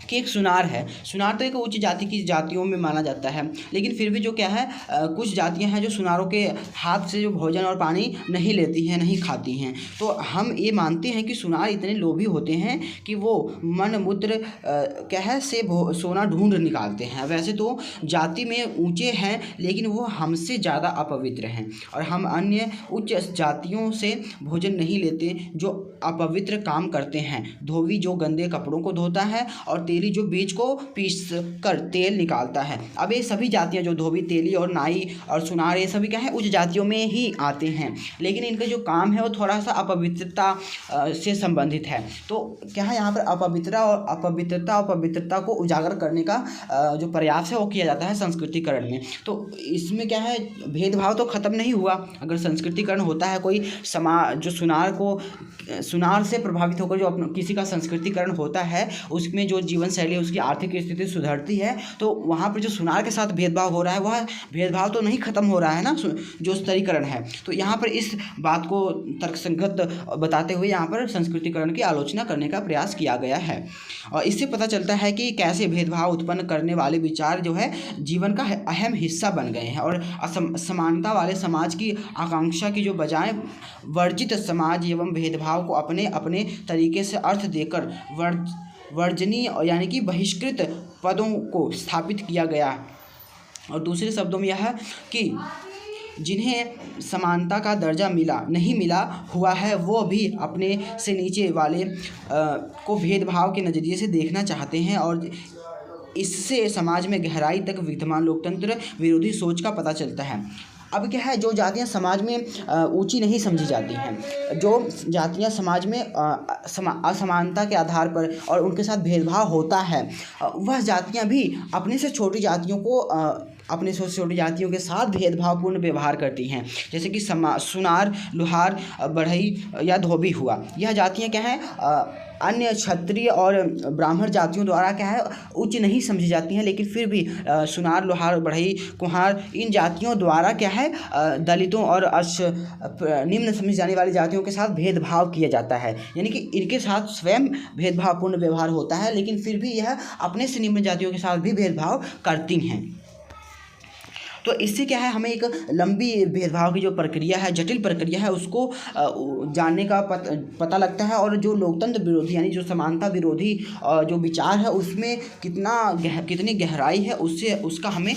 कि एक सुनार है, सुनार तो एक उच्च जाति की जातियों में माना जाता है, लेकिन फिर भी जो क्या है कुछ जातियां हैं जो सुनारों के हाथ से जो भोजन और पानी नहीं लेती हैं, नहीं खाती हैं। तो हम ये मानते हैं कि सुनार इतने लोभी होते हैं कि वो मन मूत्र क्या है से सोना ढूंढ निकालते हैं। वैसे तो जाति में ऊँचे हैं लेकिन वो हमसे ज़्यादा अपवित्र हैं, और हम अन्य उच्च जातियों से भोजन नहीं लेते जो अपवित्र काम करते हैं। धोबी जो गंदे कपड़ों को धोता है और तेली जो बीज को पीस कर तेल निकालता है। अब ये सभी जातियां जो धोबी, तेली और नाई और सुनार, ये सभी क्या है उच्च जातियों में ही आते हैं, लेकिन इनका जो काम है वो थोड़ा सा अपवित्रता से संबंधित है। तो क्या है यहाँ पर अपवित्रता को उजागर करने का जो प्रयास है वो किया जाता है संस्कृतिकरण में। तो इसमें क्या है भेदभाव तो ख़त्म नहीं हुआ। अगर संस्कृतिकरण होता है, कोई समाज जो सुनार से प्रभावित होकर जो किसी का संस्कृतिकरण होता है उसमें जो जीवन शैली उसकी आर्थिक स्थिति सुधरती है, तो वहाँ पर जो सुनार के साथ भेदभाव हो रहा है वह भेदभाव तो नहीं खत्म हो रहा है ना, जो स्तरीकरण है। तो यहाँ पर इस बात को तर्कसंगत बताते हुए यहाँ पर संस्कृतिकरण की आलोचना करने का प्रयास किया गया है। और इससे पता चलता है कि कैसे भेदभाव उत्पन्न करने वाले विचार जो है जीवन का अहम हिस्सा बन गए हैं, और असमानता वाले समाज की आकांक्षा की जो बजाय वर्जित समाज एवं भेदभाव को अपने अपने तरीके से अर्थ देकर वर्जनीय यानी कि बहिष्कृत पदों को स्थापित किया गया। और दूसरे शब्दों में यह है कि जिन्हें समानता का दर्जा नहीं मिला हुआ है वो भी अपने से नीचे वाले को भेदभाव के नज़रिए से देखना चाहते हैं, और इससे समाज में गहराई तक विद्यमान लोकतंत्र विरोधी सोच का पता चलता है। अब क्या है, जो जातियां समाज में ऊंची नहीं समझी जाती हैं, जो जातियां समाज में असमानता के आधार पर और उनके साथ भेदभाव होता है, वह जातियां भी अपने से छोटी जातियों के साथ भेदभावपूर्ण व्यवहार करती हैं। जैसे कि सुनार, लुहार, बढ़ई या धोबी हुआ। यह जातियां क्या हैं अन्य क्षत्रिय और ब्राह्मण जातियों द्वारा क्या है उच्च नहीं समझी जाती हैं, लेकिन फिर भी सुनार, लोहार, बढ़ई, कुम्हार इन जातियों द्वारा क्या है दलितों और निम्न समझी जाने वाली जातियों के साथ भेदभाव किया जाता है। यानी कि इनके साथ स्वयं भेदभावपूर्ण व्यवहार होता है, लेकिन फिर भी यह अपने से निम्न जातियों के साथ भी भेदभाव करती हैं। तो इससे क्या है, हमें एक लंबी भेदभाव की जो प्रक्रिया है, जटिल प्रक्रिया है, उसको जानने का पता लगता है। और जो लोकतंत्र विरोधी यानी जो समानता विरोधी जो विचार है उसमें कितनी गहराई है उसका हमें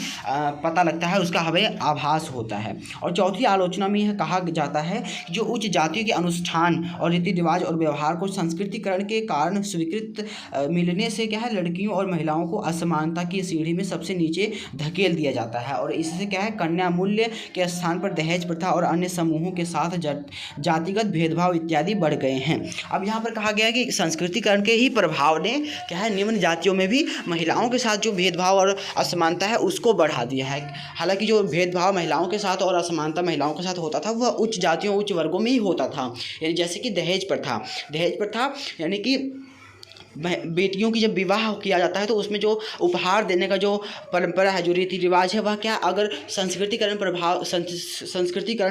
पता लगता है, उसका हमें आभास होता है। और चौथी आलोचना में यह कहा जाता है कि जो उच्च जातियों के अनुष्ठान और रीति रिवाज और व्यवहार को संस्कृतिकरण के कारण स्वीकृत मिलने से क्या है लड़कियों और महिलाओं को असमानता की सीढ़ी में सबसे नीचे धकेल दिया जाता है। और इससे क्या है कन्या मूल्य के स्थान पर दहेज प्रथा और अन्य समूहों के साथ जातिगत भेदभाव इत्यादि बढ़ गए हैं। अब यहाँ पर कहा गया है कि संस्कृतिकरण के ही प्रभाव ने क्या है निम्न जातियों में भी महिलाओं के साथ जो भेदभाव और असमानता है उसको बढ़ा दिया है। हालांकि जो भेदभाव महिलाओं के साथ और असमानता महिलाओं के साथ होता था वह उच्च जातियों, उच्च वर्गों में ही होता था। यानी जैसे कि दहेज प्रथा यानी कि बेटियों की जब विवाह किया जाता है तो उसमें जो उपहार देने का जो परंपरा है, जो रीति रिवाज है, वह क्या अगर संस्कृतिकरण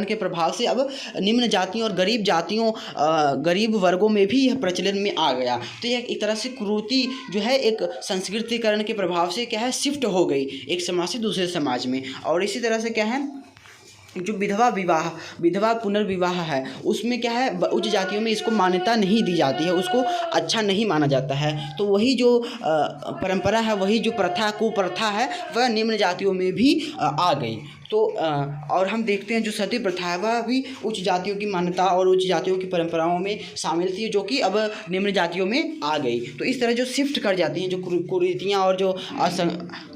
के प्रभाव से अब निम्न जातियों और गरीब वर्गों में भी यह प्रचलन में आ गया। तो यह एक तरह से कुरीति जो है एक संस्कृतिकरण के प्रभाव से क्या है शिफ्ट हो गई एक समाज से दूसरे समाज में। और इसी तरह से क्या है जो विधवा पुनर्विवाह है उसमें क्या है उच्च जातियों में इसको मान्यता नहीं दी जाती है, उसको अच्छा नहीं माना जाता है। तो वही जो परंपरा है, वही जो कुप्रथा है वह निम्न जातियों में भी आ गई। तो और हम देखते हैं जो सती प्रथा है वह भी उच्च जातियों की मान्यता और उच्च जातियों की परंपराओं में शामिल थी, जो कि अब निम्न जातियों में आ गई। तो इस तरह जो शिफ्ट कर जाती हैं जो कुरीतियाँ और जो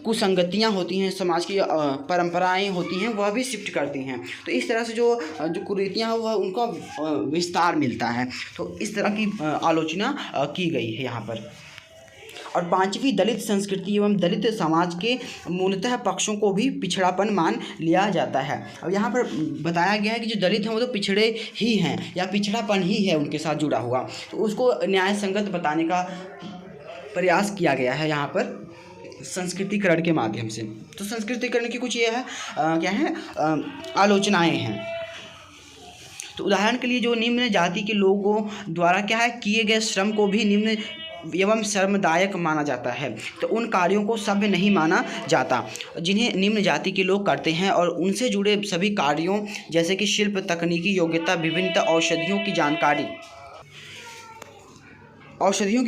कुसंगतियाँ होती हैं, समाज की परंपराएं होती हैं, वह भी शिफ्ट करती हैं। तो इस तरह से जो कुरीतियाँ हैं वह उनका विस्तार मिलता है। तो इस तरह की आलोचना की गई है यहाँ पर। और पांचवी, दलित संस्कृति एवं दलित समाज के मूलतः पक्षों को भी पिछड़ापन मान लिया जाता है। अब यहाँ पर बताया गया है कि जो दलित हैं वो तो पिछड़े ही हैं या पिछड़ापन ही है उनके साथ जुड़ा हुआ, तो उसको न्याय संगत बताने का प्रयास किया गया है यहाँ पर संस्कृतिकरण के माध्यम से। तो संस्कृतिकरण की कुछ ये है क्या है आलोचनाएँ हैं। तो उदाहरण के लिए जो निम्न जाति के लोगों द्वारा क्या है किए गए श्रम को भी निम्न एवं श्रमदायक माना जाता है। तो उन कार्यों को सभ्य नहीं माना जाता जिन्हें निम्न जाति के लोग करते हैं, और उनसे जुड़े सभी कार्यों जैसे कि शिल्प, तकनीकी योग्यता, विभिन्न औषधियों की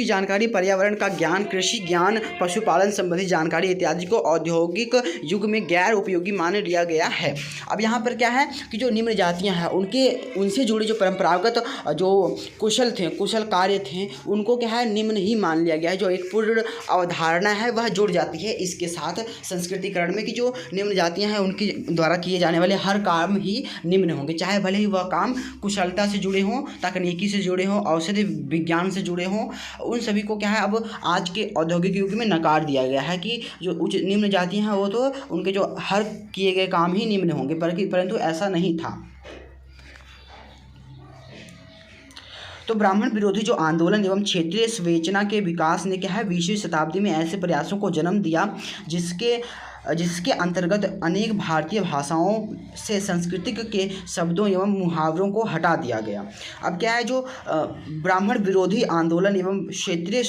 जानकारी, पर्यावरण का ज्ञान, कृषि ज्ञान, पशुपालन संबंधी जानकारी इत्यादि को औद्योगिक युग में गैर उपयोगी मान लिया गया है। अब यहाँ पर क्या है कि जो निम्न जातियाँ हैं उनसे जुड़े जो परंपरागत जो कुशल कार्य थे उनको क्या है निम्न ही मान लिया गया है। जो एक पूर्ण अवधारणा है वह जुड़ जाती है इसके साथ संस्कृतिकरण में कि जो निम्न जातियाँ हैं उनके द्वारा किए जाने वाले हर काम ही निम्न होंगे, चाहे भले ही वह काम कुशलता से जुड़े हों, तकनीकी से जुड़े हों, औषधि विज्ञान से जुड़े हों, उन सभी को क्या है अब आज के औद्योगिक युग में नकार दिया गया है कि जो उच्च निम्न जाति हैं वो तो उनके जो हर किए गए काम ही निम्न होंगे, परंतु ऐसा नहीं था। तो ब्राह्मण विरोधी जो आंदोलन एवं क्षेत्रीय विवेचना के विकास ने क्या है 20वीं शताब्दी में ऐसे प्रयासों को जन्म दिया जिसके अंतर्गत अनेक भारतीय भाषाओं से सांस्कृतिक के शब्दों एवं मुहावरों को हटा दिया गया। अब क्या है जो ब्राह्मण विरोधी आंदोलन एवं क्षेत्रीय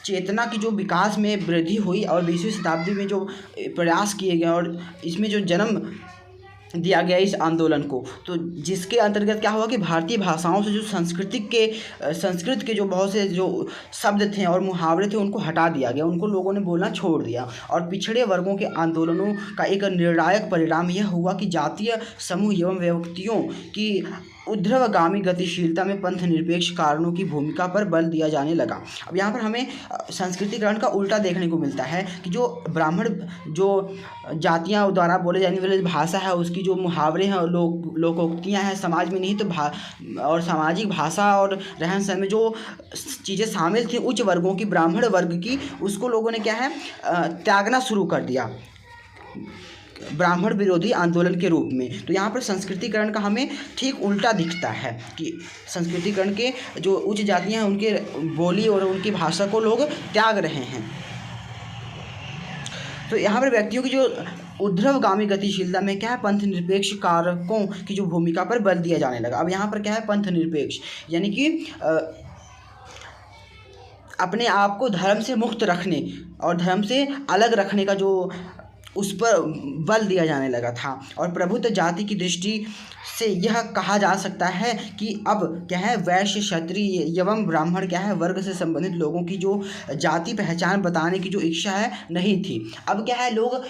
चेतना की जो विकास में वृद्धि हुई और 20वीं शताब्दी में जो प्रयास किए गए और इसमें जो जन्म दिया गया इस आंदोलन को, तो जिसके अंतर्गत क्या हुआ कि भारतीय भाषाओं से जो संस्कृत के जो बहुत से जो शब्द थे और मुहावरे थे उनको हटा दिया गया, उनको लोगों ने बोलना छोड़ दिया। और पिछड़े वर्गों के आंदोलनों का एक निर्णायक परिणाम यह हुआ कि जातीय समूह एवं व्यक्तियों की ऊर्ध्वगामी गतिशीलता में पंथ निरपेक्ष कारणों की भूमिका पर बल दिया जाने लगा। अब यहाँ पर हमें संस्कृतिकरण का उल्टा देखने को मिलता है कि जो ब्राह्मण जो जातियाँ द्वारा बोले जाने वाली भाषा है उसकी जो मुहावरे हैं लोकोक्तियाँ हैं समाज में नहीं तो और सामाजिक भाषा और रहन सहन में जो चीज़ें शामिल थी उच्च वर्गों की, ब्राह्मण वर्ग की, उसको लोगों ने क्या है त्यागना शुरू कर दिया ब्राह्मण विरोधी आंदोलन के रूप में। तो यहाँ पर संस्कृतिकरण का हमें ठीक उल्टा दिखता है कि संस्कृतिकरण के जो उच्च जातियाँ हैं उनके बोली और उनकी भाषा को लोग त्याग रहे हैं। तो यहाँ पर व्यक्तियों की जो ऊर्ध्वगामी गतिशीलता में क्या है पंथ निरपेक्ष कारकों की जो भूमिका पर बल दिया जाने लगा। अब यहाँ पर क्या है पंथ निरपेक्ष यानी कि अपने आप को धर्म से मुक्त रखने और धर्म से अलग रखने का जो उस पर बल दिया जाने लगा था। और प्रभुत्व जाति की दृष्टि से यह कहा जा सकता है कि अब क्या है वैश्य, क्षत्रिय एवं ब्राह्मण क्या है वर्ग से संबंधित लोगों की जो जाति पहचान बताने की जो इच्छा है नहीं थी। अब क्या है लोग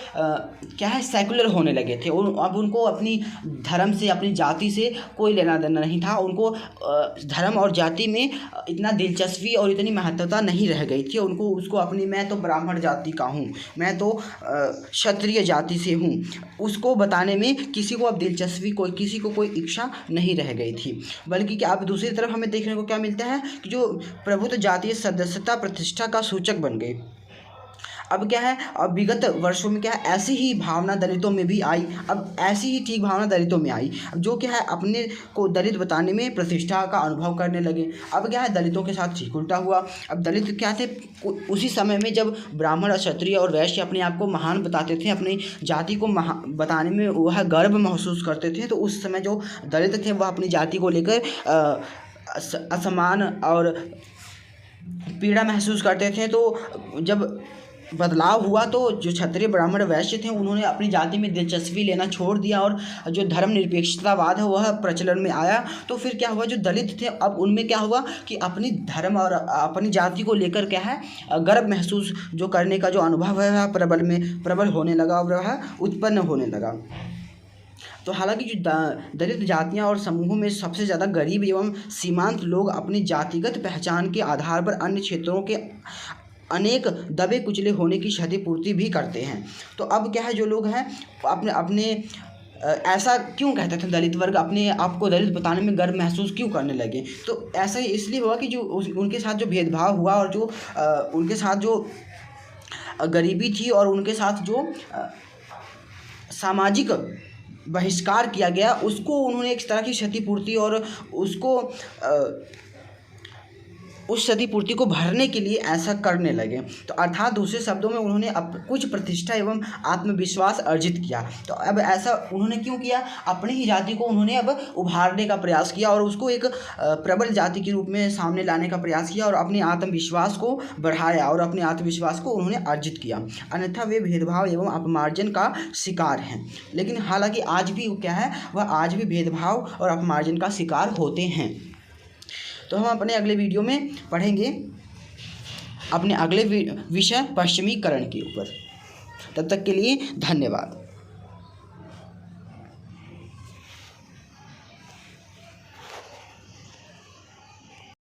क्या है सेकुलर होने लगे थे और अब उनको अपनी धर्म से अपनी जाति से कोई लेना देना नहीं था। उनको धर्म और जाति में इतना दिलचस्पी और इतनी महत्वता नहीं रह गई थी। उनको उसको अपनी मैं तो ब्राह्मण जाति का हूँ, मैं तो क्षत्रिय जाति से हूँ, उसको बताने में किसी को अब दिलचस्पी किसी को कोई इच्छा नहीं रह गई थी। बल्कि क्या अब दूसरी तरफ हमें देखने को क्या मिलता है कि जो प्रभुत्व जातीय सदस्यता प्रतिष्ठा का सूचक बन गई। अब क्या है अब विगत वर्षों में क्या है ऐसी ही भावना दलितों में भी आई। अब ऐसी ही ठीक भावना दलितों में आई अब जो क्या है अपने को दलित बताने में प्रतिष्ठा का अनुभव करने लगे। अब क्या है दलितों के साथ ठीक उल्टा हुआ। अब दलित क्या थे उसी समय में जब ब्राह्मण, क्षत्रिय और वैश्य अपने आप को महान बताते थे, अपनी जाति को बताने में वह गर्व महसूस करते थे, तो उस समय जो दलित थे वह अपनी जाति को लेकर असमान और पीड़ा महसूस करते थे। तो जब बदलाव हुआ तो जो क्षत्रिय ब्राह्मण वैश्य थे उन्होंने अपनी जाति में दिलचस्पी लेना छोड़ दिया और जो धर्मनिरपेक्षतावाद है वह प्रचलन में आया। तो फिर क्या हुआ, जो दलित थे अब उनमें क्या हुआ कि अपनी धर्म और अपनी जाति को लेकर क्या है गर्व महसूस जो करने का जो अनुभव है वह प्रबल होने लगा और वह उत्पन्न होने लगा। तो हालांकि जो दलित जातियां और समूहों में सबसे ज़्यादा गरीब एवं सीमांत लोग अपनी जातिगत पहचान के आधार पर अन्य क्षेत्रों के अनेक दबे कुचले होने की क्षतिपूर्ति भी करते हैं। तो अब क्या है, जो लोग हैं अपने ऐसा क्यों कहते थे दलित वर्ग, अपने आप को दलित बताने में गर्व महसूस क्यों करने लगे? तो ऐसा ही इसलिए हुआ कि जो उनके साथ जो भेदभाव हुआ और जो उनके साथ जो गरीबी थी और उनके साथ जो सामाजिक बहिष्कार किया गया, उसको उन्होंने एक तरह की क्षतिपूर्ति और उस क्षतिपूर्ति को भरने के लिए ऐसा करने लगे। तो अर्थात दूसरे शब्दों में उन्होंने कुछ प्रतिष्ठा एवं आत्मविश्वास अर्जित किया। तो अब ऐसा उन्होंने क्यों किया, अपनी ही जाति को उन्होंने अब उभारने का प्रयास किया और उसको एक प्रबल जाति के रूप में सामने लाने का प्रयास किया और अपने आत्मविश्वास को बढ़ाया और अपने आत्मविश्वास को उन्होंने अर्जित किया। अन्यथा वे भेदभाव एवं अपमार्जन का शिकार हैं। लेकिन हालांकि आज भी क्या है, वह आज भी भेदभाव और अपमार्जन का शिकार होते हैं। तो हम अपने अगले वीडियो में पढ़ेंगे अपने अगले विषय पश्चिमीकरण के ऊपर। तब तक के लिए धन्यवाद।